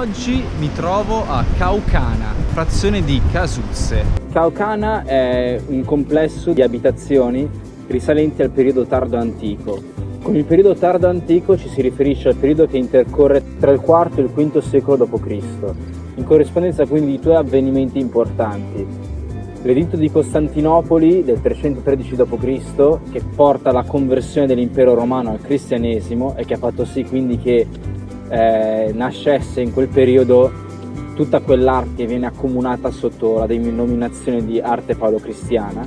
Oggi mi trovo a Caucana, frazione di Casuzze. Caucana è un complesso di abitazioni risalenti al periodo tardo antico. Con il periodo tardo antico ci si riferisce al periodo che intercorre tra il IV e il V secolo d.C., in corrispondenza quindi di due avvenimenti importanti. L'editto di Costantinopoli del 313 d.C., che porta alla conversione dell'impero romano al cristianesimo e che ha fatto sì quindi che nascesse in quel periodo tutta quell'arte che viene accomunata sotto la denominazione di arte paleocristiana,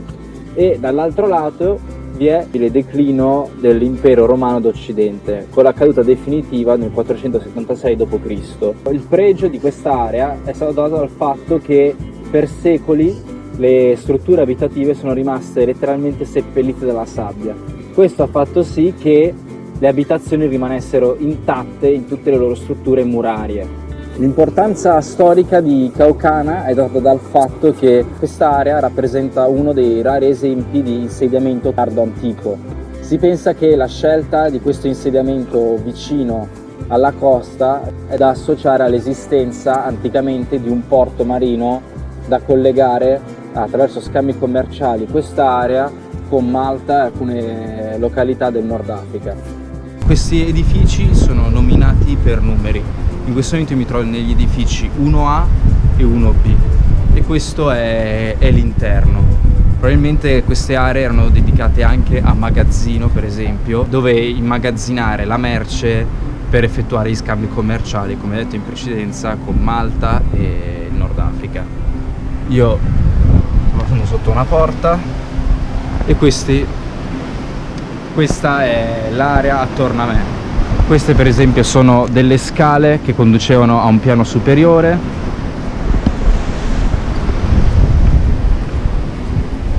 e dall'altro lato vi è il declino dell'impero romano d'Occidente con la caduta definitiva nel 476 d.C. Il pregio di quest'area è stato dato dal fatto che per secoli le strutture abitative sono rimaste letteralmente seppellite dalla sabbia. Questo ha fatto sì che le abitazioni rimanessero intatte in tutte le loro strutture murarie. L'importanza storica di Caucana è data dal fatto che quest'area rappresenta uno dei rari esempi di insediamento tardo antico. Si pensa che la scelta di questo insediamento vicino alla costa è da associare all'esistenza anticamente di un porto marino da collegare attraverso scambi commerciali quest'area con Malta e alcune località del Nord Africa. Questi edifici sono nominati per numeri. In questo momento mi trovo negli edifici 1A e 1B e questo è l'interno. Probabilmente queste aree erano dedicate anche a magazzino, per esempio, dove immagazzinare la merce per effettuare gli scambi commerciali, come detto in precedenza, con Malta e il Nord Africa. Io sono sotto una porta e questa è l'area attorno a me. Queste per esempio sono delle scale che conducevano a un piano superiore.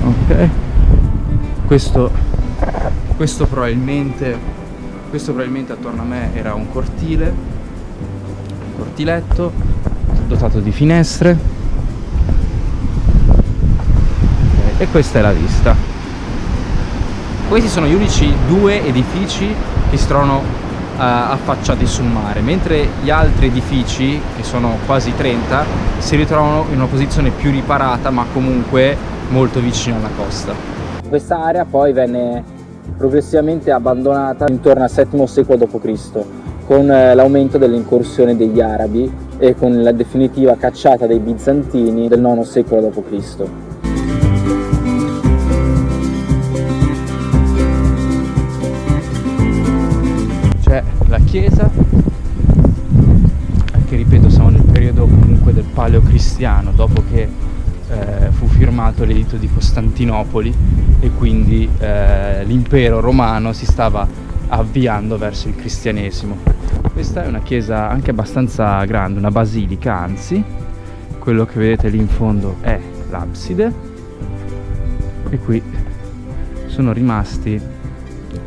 Ok. Questo probabilmente attorno a me era un cortiletto dotato di finestre. Okay. E questa è la vista. Questi sono gli unici due edifici che si trovano affacciati sul mare, mentre gli altri edifici, che sono quasi 30, si ritrovano in una posizione più riparata ma comunque molto vicino alla costa. Questa area poi venne progressivamente abbandonata intorno al VII secolo d.C. con l'aumento dell'incursione degli arabi e con la definitiva cacciata dei bizantini del IX secolo d.C. La chiesa, che ripeto siamo nel periodo comunque del paleocristiano, dopo che fu firmato l'editto di Costantinopoli e quindi l'impero romano si stava avviando verso il cristianesimo. Questa è una chiesa anche abbastanza grande, una basilica anzi. Quello che vedete lì in fondo è l'abside e qui sono rimasti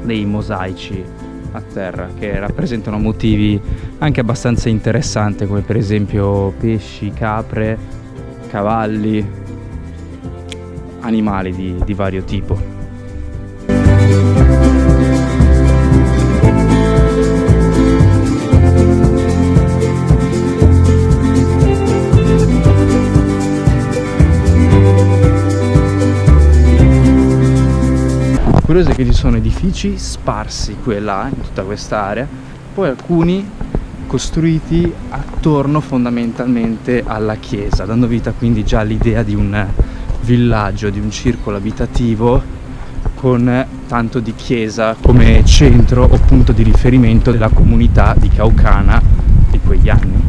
dei mosaici a terra che rappresentano motivi anche abbastanza interessanti, come per esempio pesci, capre, cavalli, animali di vario tipo. Curioso è che ci sono edifici sparsi qui e là in tutta quest'area, poi alcuni costruiti attorno fondamentalmente alla chiesa, dando vita quindi già all'idea di un villaggio, di un circolo abitativo con tanto di chiesa come centro o punto di riferimento della comunità di Caucana di quegli anni.